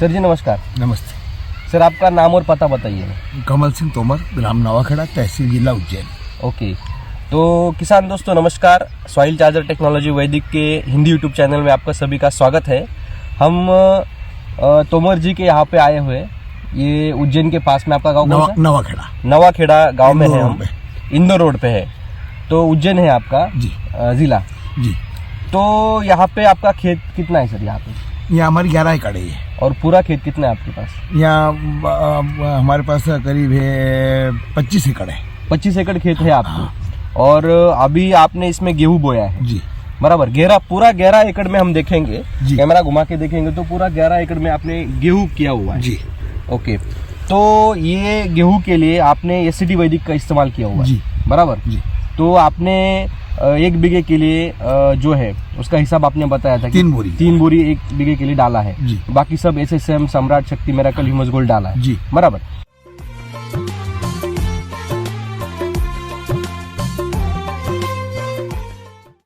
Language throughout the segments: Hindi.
सर जी नमस्कार। नमस्ते। सर आपका नाम और पता बताइए। कमल सिंह तोमर, ग्राम नवाखेड़ा, तहसील जिला उज्जैन। ओके, तो किसान दोस्तों नमस्कार। सॉइल चार्जर टेक्नोलॉजी वैदिक के हिंदी यूट्यूब चैनल में आपका सभी का स्वागत है। हम तोमर जी के यहाँ पे आए हुए, ये उज्जैन के पास में आपका गाँव कौन सा? नवाखेड़ा। नवाखेड़ा गाँव में है इंदौर हम, इंदौर रोड पे है। तो उज्जैन है आपका जी जिला जी। तो यहाँ पे आपका खेत कितना है सर? यहाँ पे यहाँ हमारी 11 एकड़ है। और पूरा खेत कितना है आपके पास? यहाँ हमारे पास करीब है 25 एकड़ है। 25 एकड़ खेत है आपको। और अभी आपने इसमें गेहूं बोया है जी बराबर। पूरा 11 एकड़ में हम देखेंगे, जी। कैमरा घुमा के देखेंगे तो पूरा 11 एकड़ में आपने गेहूं किया हुआ है जी। ओके, तो ये गेहूं के लिए आपने एससीटी वैदिक का इस्तेमाल किया हुआ है जी बराबर जी। तो आपने 1 बीघे के लिए जो है उसका हिसाब आपने बताया था कि 3 बोरी 1 बीघे के लिए डाला है जी। बाकी सब एसएसएम, सम्राट, शक्ति, मिरेकल, ह्यूमस गोल्ड डाला है जी बराबर।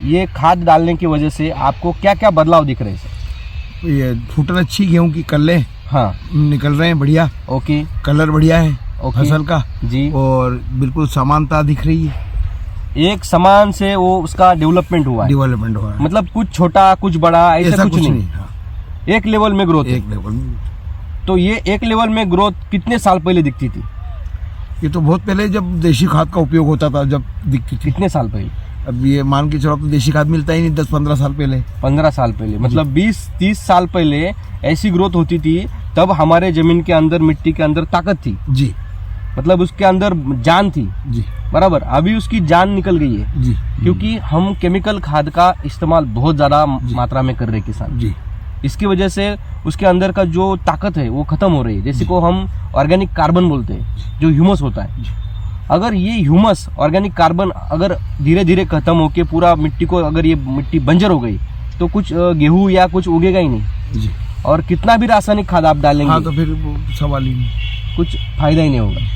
ये खाद डालने की वजह से आपको क्या क्या बदलाव दिख रहे हैं सर? ये फूटन अच्छी, गेहूं की कल्ले हाँ निकल रहे हैं बढ़िया। ओके, कलर बढ़िया है ओके फसल का जी। और बिल्कुल समानता दिख रही है। एक समान से वो उसका डेवलपमेंट हुआ है, डेवलपमेंट हुआ है, मतलब कुछ छोटा कुछ बड़ा ऐसा कुछ नहीं। हाँ। एक लेवल में ग्रोथ है। एक लेवल। तो ये एक लेवल में ग्रोथ कितने साल पहले दिखती थी? ये तो बहुत पहले जब देशी खाद का उपयोग होता था जब दिखती थी। कितने साल पहले? अब ये मान के चलो, तो देशी खाद मिलता ही नहीं 10-15 साल पहले। 15 साल पहले, मतलब 20-30 साल पहले ऐसी ग्रोथ होती थी। तब हमारे जमीन के अंदर, मिट्टी के अंदर ताकत थी जी, मतलब उसके अंदर जान थी जी बराबर। अभी उसकी जान निकल गई है जी। क्योंकि हम केमिकल खाद का इस्तेमाल बहुत ज्यादा मात्रा में कर रहे हैं किसान जी। इसकी वजह से उसके अंदर का जो ताकत है वो खत्म हो रही है। जैसे को हम ऑर्गेनिक कार्बन बोलते हैं, जो ह्यूमस होता है। अगर ये ह्यूमस, ऑर्गेनिक कार्बन अगर धीरे धीरे खत्म होके पूरा मिट्टी को, अगर ये मिट्टी बंजर हो गई तो कुछ गेहूं या कुछ उगेगा ही नहीं जी। और कितना भी रासायनिक खाद आप डालेंगे हाँ, तो फिर वो सवाल ही नहीं, कुछ फायदा ही नहीं होगा।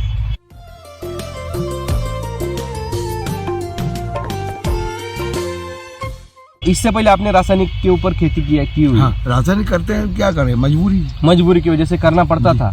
इससे पहले आपने रासायनिक के ऊपर खेती की हुई? हाँ, रासायनिक करते हैं, क्या करें, मजबूरी की वजह से करना पड़ता था,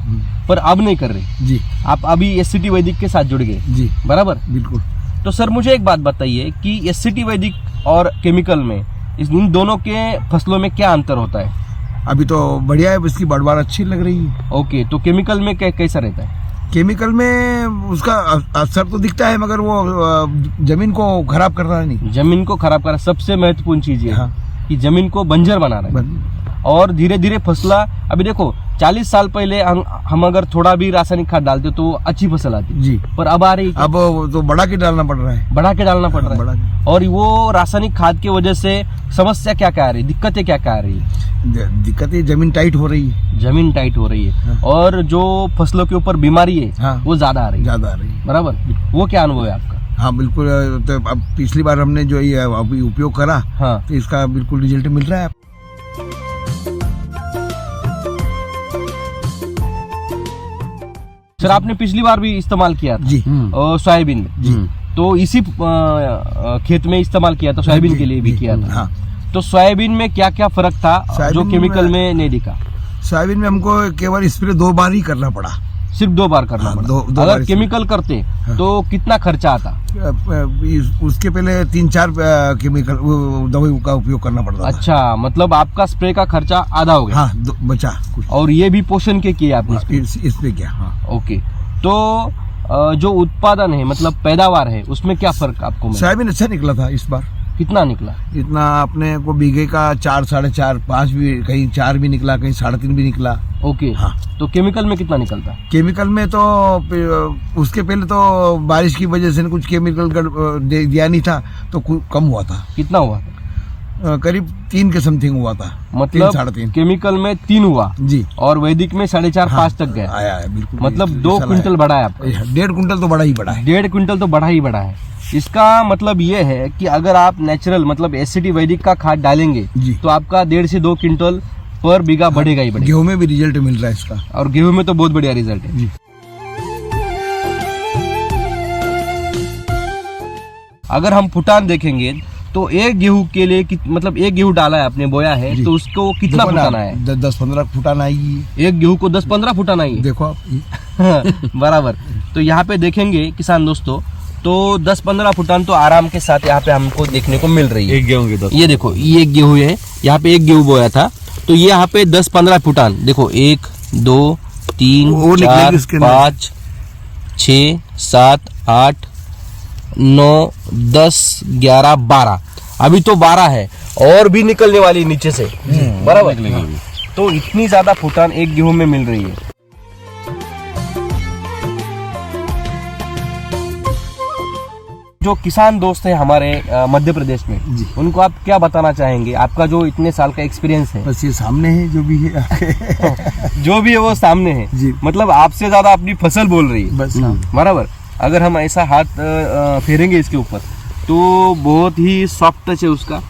पर अब नहीं कर रहे जी। आप अभी एससीटी वैदिक के साथ जुड़ गए जी बराबर। बिल्कुल। तो सर मुझे एक बात बताइए कि एससीटी वैदिक और केमिकल में इन दोनों के फसलों में क्या अंतर होता है? अभी तो बढ़िया है, इसकी बढ़वार अच्छी लग रही है। ओके, तो केमिकल में कैसा रहता है? केमिकल में उसका असर तो दिखता है, मगर वो जमीन को खराब कर रहा है नहीं। जमीन को खराब कर रहा है, सबसे महत्वपूर्ण चीज ये हाँ। कि जमीन को बंजर बना रहा है। और धीरे धीरे फसला, अभी देखो 40 साल पहले हम अगर थोड़ा भी रासायनिक खाद डालते तो अच्छी फसल आती जी, पर अब आ रही, अब तो बढ़ा के डालना पड़ रहा है। बढ़ा के डालना पड़ रहा है। और वो रासायनिक खाद की वजह से समस्या क्या क्या आ रही है, दिक्कतें क्या क्या आ रही है? दिक्कतें, जमीन टाइट हो रही है। जमीन टाइट हो रही है। हाँ। और जो फसलों के ऊपर बीमारी है हाँ। वो ज्यादा आ रही है। ज्यादा आ रही है बराबर, वो क्या अनुभव है आपका? हाँ बिल्कुल। तो अब पिछली बार हमने जो ये अभी उपयोग करा, हाँ। तो इसका बिल्कुल रिजल्ट मिल रहा है। सर आपने पिछली बार भी इस्तेमाल किया था जी। सोयाबीन में जी। तो इसी खेत में इस्तेमाल किया था, सोयाबीन के लिए भी किया था। हाँ। तो सोयाबीन में क्या क्या फर्क था जो केमिकल में नहीं दिखा? सोयाबीन में हमको केवल स्प्रे 2 बार ही करना पड़ा। सिर्फ 2 बार करना हाँ, पड़ा। दो अगर बार केमिकल करते तो कितना खर्चा आता? उसके पहले 3-4 केमिकल दवाई का उपयोग करना पड़ता था। अच्छा, मतलब आपका स्प्रे का खर्चा आधा हो गया। हाँ, बचा कुछ। और ये भी पोषण के किए आपने? इसमें क्या। हाँ। ओके, तो जो उत्पादन है, मतलब पैदावार है, उसमें क्या फर्क आपको मिला? सोयाबीन अच्छा निकला था इस बार। कितना निकला? इतना अपने को बीघे का 4, 4.5, 5 भी, कहीं 4 भी निकला, कहीं 3.5 भी निकला। ओके। हाँ। तो केमिकल में कितना निकलता? केमिकल में तो उसके पहले तो बारिश की वजह से कुछ केमिकल दिया नहीं था, तो कम हुआ था। कितना हुआ? करीब 3 के समथिंग हुआ था। मतलब 3-3.5 केमिकल में 3 हुआ जी, और वैदिक में 4.5-5 तक गया। आया है बिल्कुल। मतलब 2 क्विंटल बढ़ा है आपका। 1.5 कुंटल तो बड़ा ही बड़ा है। 1.5 क्विंटल तो बढ़ा ही बढ़ा है। इसका मतलब ये है कि अगर आप नेचुरल, मतलब एससीटी वैदिक का खाद डालेंगे जी, तो आपका 1.5 से 2 क्विंटल पर बीघा बढ़ेगा ही बढ़ेगा। गेहूं में भी रिजल्ट मिल रहा है इसका, और गेहूं में तो बहुत बढ़िया रिजल्ट है जी। अगर हम फुटान देखेंगे तो एक गेहूं के लिए मतलब एक गेहूं डाला है आपने, बोया है, जी। तो उसको कितना देखो ना, फुटाना है? 10-15 फुटाना ही एक गेहूं को 10-15 फुटाना ही है। देखो आप बराबर। तो यहाँ पे देखेंगे किसान दोस्तों, तो 10-15 फुटान तो आराम के साथ यहाँ पे हमको देखने को मिल रही है। एक गेहूं के 10। ये देखो, ये एक गेहूं है, यहाँ पे एक गेहूं बोया था, तो ये यहाँ पे 10-15 फुटान देखो, 1 2 3 और निकलेगी 4 इसके अंदर। 5 6 7 8 9 10 11 12, अभी तो 12 है और भी निकलने वाली है नीचे से, बराबर। तो इतनी ज्यादा फुटान एक गेहूं में मिल रही है। जो किसान दोस्त है हमारे मध्य प्रदेश में, जी। उनको आप क्या बताना चाहेंगे? आपका जो इतने साल का एक्सपीरियंस है, बस ये सामने है जो भी है जो भी है वो सामने है, जी। मतलब आपसे ज्यादा अपनी फसल बोल रही है, बस हाँ। बराबर। अगर हम ऐसा हाथ फेरेंगे इसके ऊपर, तो बहुत ही सॉफ्ट टच है उसका,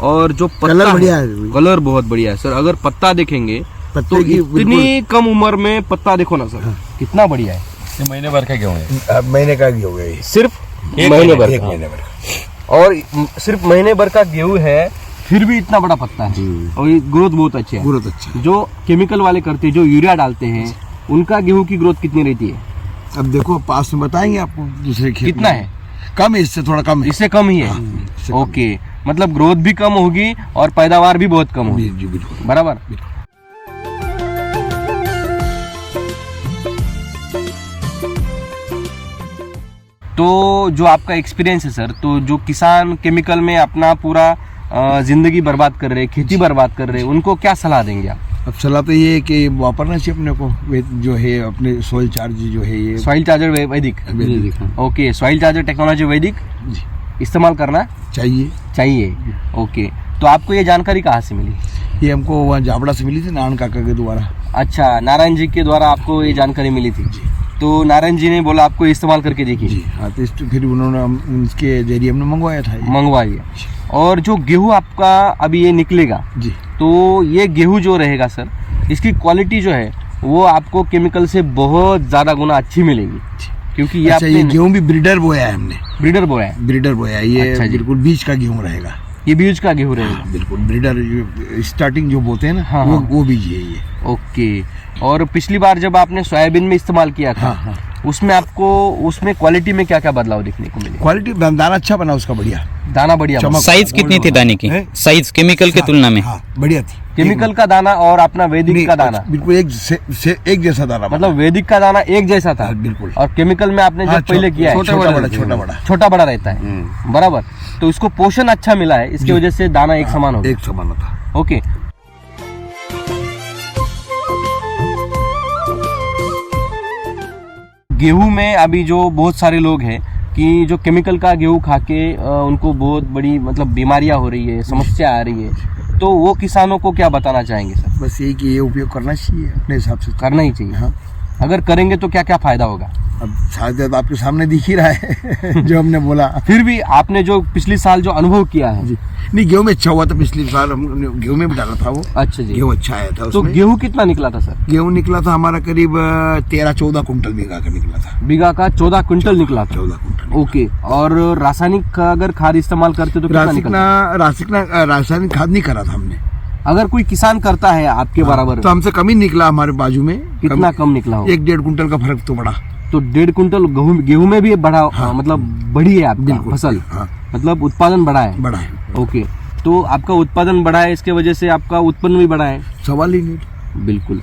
और जो पत्ता कलर बढ़िया है। कलर बहुत बढ़िया है सर। अगर पत्ता देखेंगे पत्ते तो की इतनी कम उम्र में पत्ता देखो ना सर, कितना बढ़िया है। ये महीने भर का गेहूं है। महीने का भी हो गया ये। सिर्फ एक महीने भर एक का। महीने भर और सिर्फ महीने भर का गेहूं है, फिर भी इतना बड़ा पत्ता है, और ये ग्रोथ बहुत अच्छी है। बहुत अच्छा। जो केमिकल वाले करते हैं, जो यूरिया डालते हैं, उनका गेहूं की ग्रोथ कितनी रहती है? अब देखो पास में बताएंगे आपको दूसरे खेत कितना में। है? कम है, इससे थोड़ा कम है। इससे कम ही है। इससे कम। ओके, मतलब ग्रोथ भी कम होगी और पैदावार भी बहुत कम होगी, जी बिल्कुल। बराबर। तो जो आपका एक्सपीरियंस है सर, तो जो किसान केमिकल में अपना पूरा जिंदगी बर्बाद कर रहे, खेती बर्बाद कर रहे, उनको क्या सलाह देंगे आप? अब सलाह तो ये है कि वापरना चाहिए अपने को, जो है अपने सोइल चार्ज जो है ये सॉइल चार्जर वैदिक, ओके, सॉइल चार्जर टेक्नोलॉजी वैदिक जी इस्तेमाल करना चाहिए। ओके। तो आपको ये जानकारी कहाँ से मिली? ये हमको वहाँ जाबड़ा से मिली थी, नारायण काका के द्वारा। अच्छा, नारायण जी के द्वारा आपको ये जानकारी मिली थी। तो नारायण जी ने बोला आपको इस्तेमाल करके देखिए। जी हाँ, तो फिर उन्होंने उनके जरिए हमने मंगवाया था ये। मंगवाइए। और जो गेहूं आपका अभी ये निकलेगा, जी तो ये गेहूं जो रहेगा सर, इसकी क्वालिटी जो है वो आपको केमिकल से बहुत ज्यादा गुना अच्छी मिलेगी, क्योंकि ये अच्छा, ये आपने गेहूं भी ब्रीडर बोया है हमने। ब्रीडर बोया है। ब्रीडर बोया है ये। अच्छा जी। बिल्कुल बीज का गेहूं रहेगा। ये बीज का गेहूं रहेगा। हाँ, बिल्कुल ब्रीडर स्टार्टिंग जो बोलते हैं ना, हाँ, वो हाँ। वो बीज है ये। ओके। और पिछली बार जब आपने सोयाबीन में इस्तेमाल किया था, हाँ, हाँ। उसमें आपको उसमें क्वालिटी में क्या क्या बदलाव देखने को मिले? क्वालिटी दाना अच्छा बना उसका, बढ़िया दाना बढ़िया चमक। बना। साइज कितनी थी दाने की? है? साइज केमिकल के तुलना में? हाँ बढ़िया थी। केमिकल का दाना और अपना वैदिक का दाना, बिल्कुल एक जैसा दाना बना। मतलब वैदिक का दाना एक जैसा था, हाँ, बिल्कुल। और केमिकल में आपने हाँ, जब पहले किया है छोटा बड़ा छोटा बड़ा रहता है, बराबर। तो इसको पोषण अच्छा मिला है, इसकी वजह से दाना एक समान हो गया। एक समान था। ओके। गेहूं में अभी जो बहुत सारे लोग हैं कि जो केमिकल का गेहूं खा के उनको बहुत बड़ी मतलब बीमारियां हो रही है, समस्या आ रही है, तो वो किसानों को क्या बताना चाहेंगे सर? बस यही कि ये उपयोग करना चाहिए अपने हिसाब से। करना ही चाहिए। हाँ। अगर करेंगे तो क्या क्या फायदा होगा? अब शायद आपके सामने दिख ही रहा है जो हमने बोला। फिर भी आपने जो पिछले साल जो अनुभव किया है, जी नहीं, गेहूं में अच्छा हुआ था। पिछले साल हमने गेहूं में भी डाला था वो। अच्छा जी। गेहूं अच्छा आया था तो उसमें। गेहूं कितना निकला था सर? गेहूं निकला था हमारा करीब 13-14 कुंटल बीघा का निकला था। बीघा का 14 क्विंटल निकला था। 14 कुंटल। ओके। और रासायनिक का अगर खाद इस्तेमाल करते तो कितना निकलता? रासायनिक खाद नहीं करा था हमने। अगर कोई किसान करता है आपके बराबर, तो हमसे कम ही निकला। हमारे बाजू में कितना कम निकला हो? 1-1.5 कुंटल का फर्क तो बड़ा। तो 1.5 कुंटल गेहूं में भी बढ़ा, हाँ। मतलब बढ़ी है आपकी बिल्कुल। फसल, हाँ। मतलब उत्पादन बढ़ा है। बड़ा है। ओके। तो आपका उत्पादन बढ़ा है, इसके वजह से आपका उत्पन्न भी बढ़ा है। सवाल ही नहीं। बिल्कुल।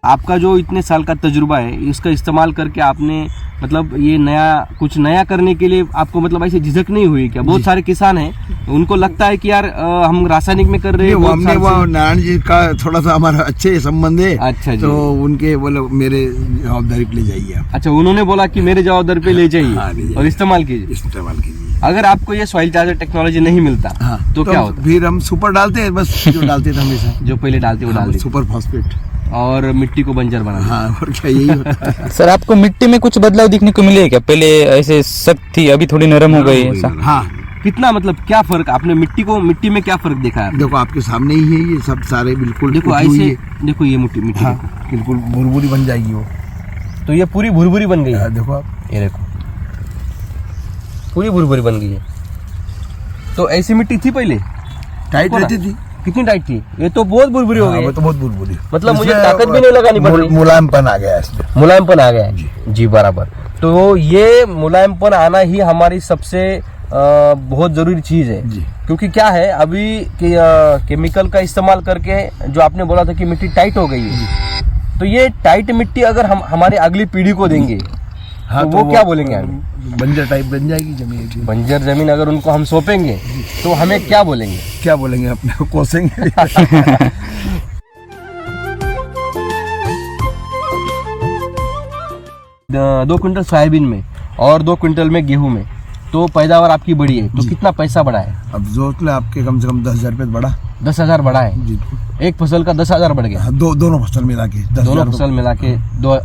आपका जो इतने साल का तजुर्बा है, इसका इस्तेमाल करके आपने मतलब ये कुछ नया करने के लिए आपको मतलब ऐसे झिझक नहीं हुई क्या? बहुत सारे किसान हैं, उनको लगता है कि यार हम रासायनिक में कर रहे हैं। हमने वो नारायण जी का थोड़ा सा हमारा अच्छे संबंध है। अच्छा जी। तो उनके बोले मेरे जवाबदारी पे ले जाइए आप। अच्छा, उन्होंने बोला कि मेरे जवाबदारी पे ले हाँ, ले जाइए जाइए। और इस्तेमाल कीजिए। इस्तेमाल कीजिए। अगर आपको ये सॉइल चार्जर टेक्नोलॉजी नहीं मिलता तो क्या होता? फिर हम सुपर डालते हैं, बस जो डालते थे हमेशा। जो पहले डालते वो डाल देते सुपर फॉस्फेट। और मिट्टी को बंजर बना देते। हाँ, और क्या यही होता है। सर आपको मिट्टी में कुछ बदलाव दिखने को मिले क्या? पहले ऐसे सख्त थी, अभी थोड़ी नरम हो गई ऐसा? हाँ, कितना मतलब क्या फर्क आपने मिट्टी में क्या फर्क देखा है? देखो आपके सामने ही है ये सब सारे बिल्कुल। देखो उठी हुई ऐसे, है। देखो ये मिट्टी हाँ, बिल्कुल भुरभुरी बन जाएगी वो। तो ये पूरी भुरभुरी बन गई है। देखो आप ये देखो पूरी भुरभुरी बन गई है। तो ऐसी मिट्टी थी पहले, टाइट देखो ना, रहती थी। कितनी टाइट थी, ये तो बहुत भुरभुरी हो हाँ, गई वो है। तो बहुत बुरी मतलब मुझे ताकत भी नहीं लगानी पड़ रही। मुलायमपन आ गया इसमें। मुलायमपन आ गया है जी बराबर। तो ये मुलायमपन आना ही हमारी सबसे बहुत जरूरी चीज है जी। क्योंकि क्या है अभी केमिकल का इस्तेमाल करके जो आपने बोला था कि मिट्टी टाइट हो गई है, तो ये टाइट मिट्टी अगर हम हमारी अगली पीढ़ी को देंगे हाँ, तो वो क्या बोलेंगे हमें? बंजर टाइप बन जाएगी जमीन। बंजर जमीन अगर उनको हम सौंपेंगे तो हमें क्या बोलेंगे? क्या बोलेंगे, अपने को कोसेंगे। 2 क्विंटल सोयाबीन में और 2 क्विंटल में गेहूं में तो पैदावार आपकी बढ़ी है, तो कितना पैसा बढ़ा है? अब जोत ले आपके कम से कम 10,000 रुपये बढ़ा। 10,000 बढ़ा है। जी। एक फसल का 10,000 बढ़ गया। हाँ, दोनों फसल मिला के 10,000 दोनों फसल मिला के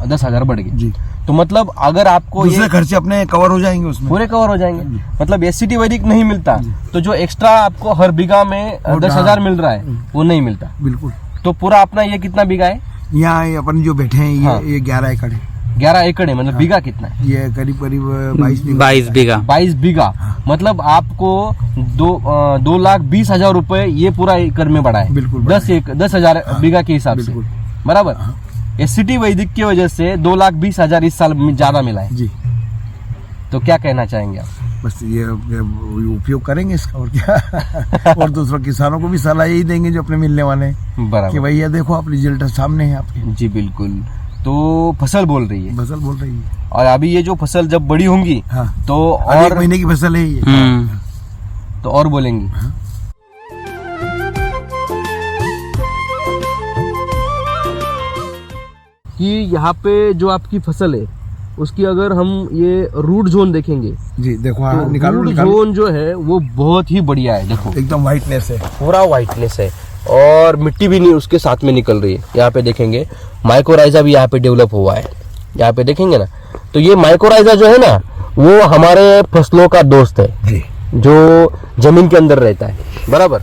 10,000 बढ़ गए। जी। तो मतलब अगर आपको दूसरे ये खर्चे अपने कवर हो जाएंगे उसमें। पूरे कवर हो जाएंगे, मतलब एससीटी वैदिक नहीं मिलता तो जो एक्स्ट्रा आपको हर बीघा में 10,000 मिल रहा है वो नहीं मिलता। बिल्कुल। तो पूरा अपना ये कितना बीघा है? यहाँ ये अपन जो बैठे हैं हाँ। ये 11 एकड़ है। 11 एकड़ है, मतलब बीघा कितना है? ये करीब 22 22 बीघा। 22 बीघा, मतलब आपको 2,20,000 रुपए ये पूरा एकड़ में बढ़ा है। बिल्कुल, 10,000 बीघा के हिसाब से, बिल्कुल। बराबर। एससीटी वैदिक की वजह से 2,20,000 इस साल में ज्यादा मिला है। जी। तो क्या कहना चाहेंगे आप? बस ये उपयोग करेंगे इसका, और क्या। और दूसरों किसानों को भी सलाह यही देंगे जो अपने मिलने वाले हैं कि बराबर भाई ये देखो आप रिजल्ट सामने है आपके। जी बिल्कुल। तो फसल बोल रही है, फसल बोल रही है। और अभी ये जो फसल जब बड़ी होंगी हाँ। तो और 1 और महीने की फसल है ये। तो और बोलेंगी। कि यहाँ पे जो आपकी फसल है उसकी अगर हम ये रूट जोन देखेंगे जी देखो। तो हाँ, निकालो रूट निकालो। जोन जो है वो बहुत ही बढ़िया है। देखो एकदम व्हाइटनेस है। पूरा व्हाइटनेस है और मिट्टी भी नहीं उसके साथ में निकल रही है। यहाँ पे देखेंगे माइकोराइजा भी यहाँ पे डेवलप हुआ है, यहाँ पे देखेंगे ना। तो ये माइकोराइजा जो है ना वो हमारे फसलों का दोस्त है जी। जो जमीन के अंदर रहता है, बराबर।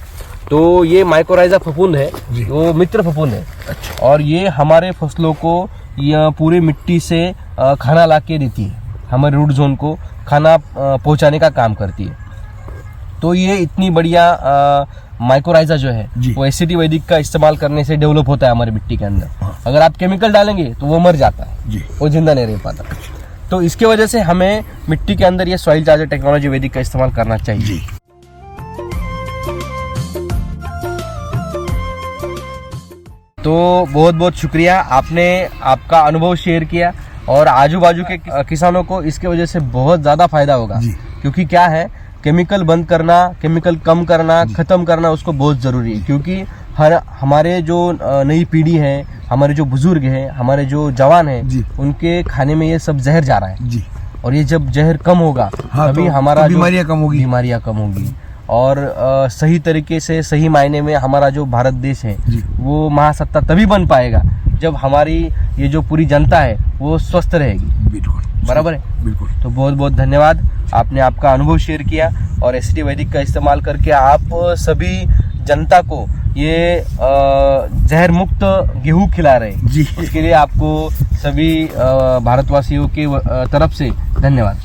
तो ये माइकोराइजा फफूंद है, वो मित्र फफूंद है। और ये हमारे फसलों को ये पूरी मिट्टी से खाना ला के देती है, हमारे रूट जोन को खाना पहुंचाने का काम करती है। तो ये इतनी बढ़िया माइकोराइजा जो है जी। वो एससीटी वैदिक का इस्तेमाल करने से डेवलप होता है हमारी मिट्टी के अंदर। अगर आप केमिकल डालेंगे तो वो मर जाता है जी। वो जिंदा नहीं रह पाता। तो इसके वजह से हमें मिट्टी के अंदर ये सॉइल चार्जर टेक्नोलॉजी वैदिक का इस्तेमाल करना चाहिए। जी। तो बहुत बहुत शुक्रिया, आपने आपका अनुभव शेयर किया और आजू बाजू के किसानों को इसके वजह से बहुत ज़्यादा फायदा होगा। जी। क्योंकि क्या है, केमिकल बंद करना, केमिकल कम करना, ख़त्म करना उसको बहुत ज़रूरी है। क्योंकि हमारे जो नई पीढ़ी है, हमारे जो बुजुर्ग हैं, हमारे जो जवान हैं, जी। उनके खाने में ये सब जहर जा रहा है। जी। और ये जब जहर कम होगा हाँ, तभी तो हमारा बीमारियां कम होगी। बीमारियां कम होगी और सही तरीके से सही मायने में हमारा जो भारत देश है जी। वो महासत्ता तभी बन पाएगा जब हमारी ये जो पूरी जनता है वो स्वस्थ रहेगी। बिल्कुल बराबर है। बिल्कुल। तो बहुत बहुत धन्यवाद, आपने आपका अनुभव शेयर किया और एससीटी वैदिक का इस्तेमाल करके आप सभी जनता को ये जहर मुक्त गेहूं खिला रहे हैं। जी। उसके लिए आपको सभी भारतवासियों के तरफ से धन्यवाद।